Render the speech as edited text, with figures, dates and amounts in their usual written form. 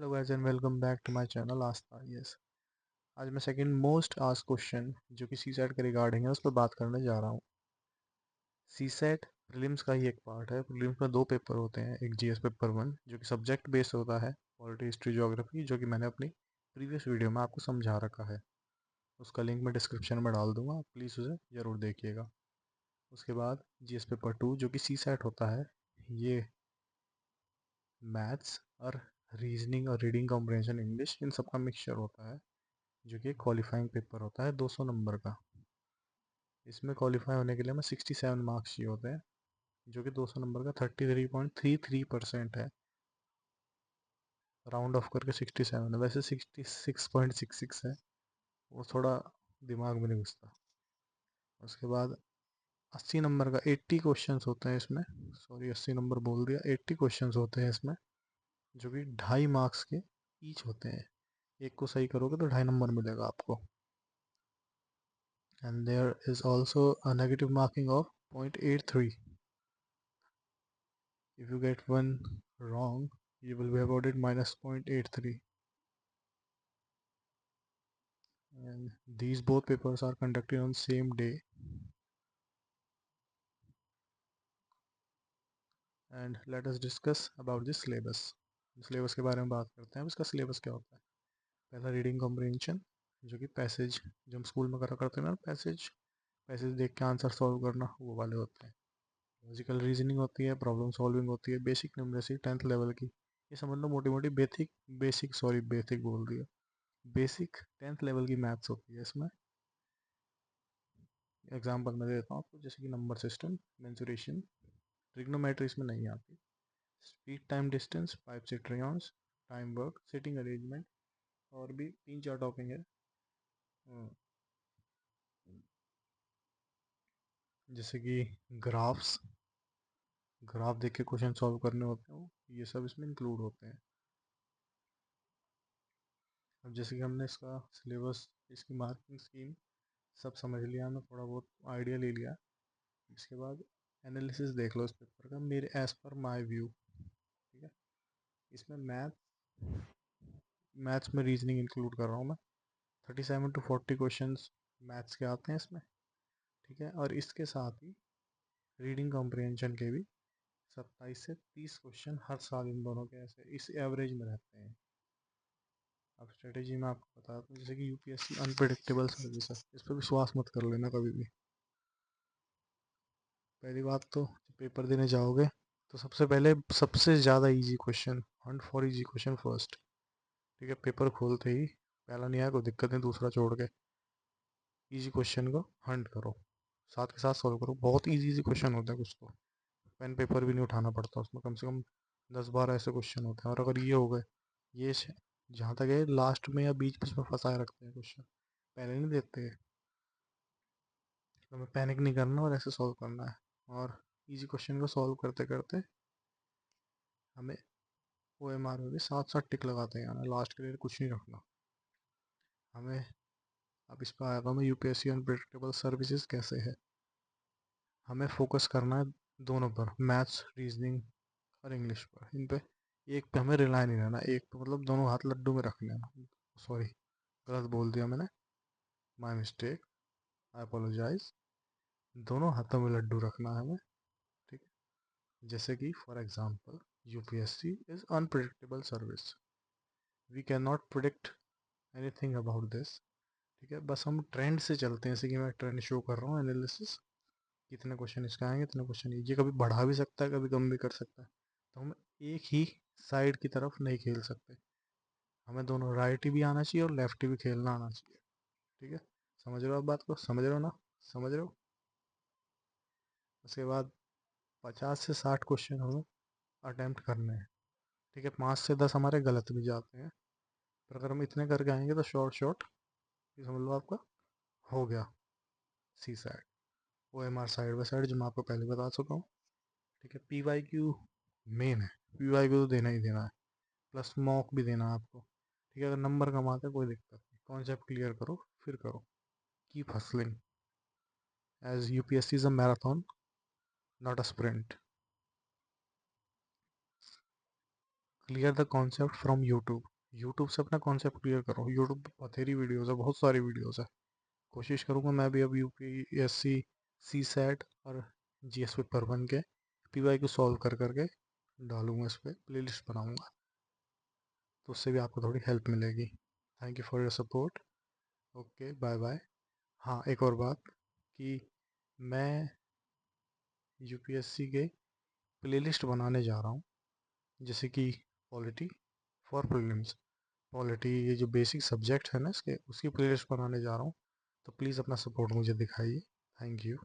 Hello guys and welcome back to my channel Aastha yes. आज मैं second most asked question जो कि सी set के रिगार्डिंग है उस पर बात करने जा रहा हूँ। सी सेट प्रीलिम्स का ही एक पार्ट है। प्रीलिम्स में दो पेपर होते हैं, एक जीएस पेपर वन जो कि सब्जेक्ट बेस्ड होता है, पॉलिटी हिस्ट्री ज्योग्राफी, जो कि मैंने अपनी प्रीवियस वीडियो में आपको समझा रखा है। उसका लिंक मैं डिस्क्रिप्शन में डाल दूंगा, प्लीज़ उसे ज़रूर देखिएगा। उसके बाद जीएस पेपर टू जो कि सी सेट होता है, ये मैथ्स और रीजनिंग और रीडिंग कॉम्प्रहेंशन इंग्लिश इन सब का मिक्सचर होता है, जो कि क्वालिफाइंग पेपर होता है 200 नंबर का। इसमें क्वालिफाई होने के लिए हमें 67 मार्क्स चाहिए होते हैं, जो कि 200 नंबर का 33.33% है। राउंड ऑफ करके 67 है, वैसे 66.66 है, वो थोड़ा दिमाग में नहीं घुसता। उसके बाद 80 नंबर का 80 क्वेश्चंस होते हैं इसमें। सॉरी, 80 नंबर बोल दिया, 80 क्वेश्चंस होते हैं इसमें, जो कि 2.5 मार्क्स के ईच होते हैं। एक को सही करोगे तो 2.5 नंबर मिलेगा आपको। And there is also a negative marking of 0.83। If you get one wrong, you will be awarded minus 0.83. And these both papers are conducted on same day. And let us discuss about the syllabus. Syllabus के बारे में बात करते हैं। अब इसका syllabus क्या होता है? पहला रीडिंग कॉम्प्रिहेंशन, जो कि पैसेज जो हम स्कूल में करा करते हैं ना, पैसेज पैसेज देख के आंसर सॉल्व करना, वो वाले होते हैं। लॉजिकल रीजनिंग होती है, प्रॉब्लम सॉल्विंग होती है, बेसिक न्यूमरेसी 10th लेवल की। ये समझ लो मोटी मोटी बेसिक बोल दिया, बेसिक 10th लेवल की मैथ्स होती है इसमें। एग्जाम्पल मैं देता हूँ आपको, जैसे कि नंबर सिस्टम, मेंसुरेशन, ट्रिग्नोमेट्री इसमें नहीं आती, स्पीड टाइम डिस्टेंस, पाइप से ट्रियॉन्स, टाइम वर्क, सिटिंग अरेंजमेंट, और भी 3-4 टॉपिक है। जैसे कि ग्राफ्स, ग्राफ देख के क्वेश्चन सॉल्व करने होते हैं, ये सब इसमें इंक्लूड होते हैं। अब जैसे कि हमने इसका सिलेबस, इसकी मार्किंग स्कीम सब समझ लिया, हमने थोड़ा बहुत आइडिया ले लिया। इसके बाद एनालिसिस देख लो इस पेपर का, मेरे एज पर माई व्यू। ठीक है, इसमें मैथ्स में रीजनिंग इंक्लूड कर रहा हूँ मैं। 37 to 40 क्वेश्चन मैथ्स के आते हैं इसमें। ठीक है, और इसके साथ ही रीडिंग कॉम्प्रिहेंशन के भी 27 से 30 क्वेश्चन हर साल इन दोनों के ऐसे इस एवरेज में रहते हैं। अब स्ट्रेटेजी में आपको बताता हूँ, जैसे कि यूपीएससी अनप्रिडिक्टेबल सर्विस है, इस पर विश्वास मत कर लेना कभी भी। पहली बात तो पेपर देने जाओगे तो सबसे पहले सबसे ज़्यादा easy question, Hunt for easy question first. ठीक है, पेपर खोलते ही पहला नहीं आया कोई दिक्कत नहीं, दूसरा छोड़ के इजी क्वेश्चन को हंट करो, साथ के साथ सॉल्व करो। बहुत इजी इजी क्वेश्चन होते हैं कुछ तो, पेन पेपर भी नहीं उठाना पड़ता उसमें, कम से कम 10-12 ऐसे क्वेश्चन होते हैं। और अगर ये हो गए, ये जहाँ तक है लास्ट में या बीच बीच में फंसाए रखते हैं क्वेश्चन, पहले नहीं देते। तो हमें पैनिक नहीं करना और ऐसे सॉल्व करना है। और इजी क्वेश्चन को सॉल्व करते करते हमें ओ एम आर में भी साथ साथ टिक लगाते हैं, लास्ट के लिए कुछ नहीं रखना हमें। अब इस पर आएगा, हमें यूपीएससी अनप्रेडिक्टेबल सर्विसेज कैसे है। हमें फोकस करना है दोनों पर, मैथ्स, रीजनिंग और इंग्लिश पर। इन पे एक पे हमें रिलाई नहीं रहना, एक पे मतलब दोनों हाथ लड्डू में रख लेना। सॉरी, गलत बोल दिया मैंने, माय मिस्टेक, आई अपोलोजाइज। दोनों हाथों में लड्डू रखना है हमें। ठीक है, जैसे कि for example UPSC is unpredictable service, we can not predict anything about this. ठीक है, बस हम ट्रेंड से चलते हैं, जैसे कि मैं ट्रेंड शो कर रहा हूँ, एनालिसिस कितने क्वेश्चन इसके आएंगे, इतने क्वेश्चन ये कभी बढ़ा भी सकता है, कभी कम भी कर सकता है। तो हम एक ही साइड की तरफ नहीं खेल सकते, हमें दोनों राइट भी आना चाहिए और लेफ्ट भी खेलना आना चाहिए। ठीक है, समझ रहे हो आप बात को, समझ रहे हो ना, समझ रहे हो। उसके बाद 50 से 60 क्वेश्चन हमें अटैम्प्ट करने हैं। ठीक है, 5 से 10 हमारे गलत भी जाते हैं, पर अगर हम इतने करके आएंगे तो शॉर्ट शॉर्ट ये समझ लो आपका हो गया C side, O M R side by side, जो मैं आपको पहले बता चुका हूँ। ठीक है, पी वाई क्यू मेन है, पी वाई क्यू तो देना ही देना है, प्लस मॉक भी देना है आपको। ठीक है, अगर नंबर कम आते हैं कोई दिक्कत नहीं, कॉन्सेप्ट क्लियर करो फिर करो, keep hustling, as UPSC is a marathon not a sprint. Clear the concept from YouTube. YouTube से अपना कॉन्सेप्ट क्लियर करो। यूट्यूब पर बथेरी वीडियोज़ है, बहुत सारी वीडियोज़ है। कोशिश करूँगा मैं भी अब यूपीएससी, सी सेट और जीएस पेपर 1 के पीवाई को सॉल्व कर करके डालूंगा, इस पर प्ले लिस्ट बनाऊँगा, तो उससे भी आपको थोड़ी हेल्प मिलेगी। Thank you for your support. Okay, bye bye. हाँ, एक और बात कि मैं यूपीएससी के प्लेलिस्ट बनाने जा रहा हूँ, जैसे कि पॉलिटी फॉर प्रीलिम्स, पॉलिटी ये जो बेसिक सब्जेक्ट है ना इसके, उसकी प्लेलिस्ट बनाने जा रहा हूँ। तो प्लीज़ अपना सपोर्ट मुझे दिखाइए। Thank you.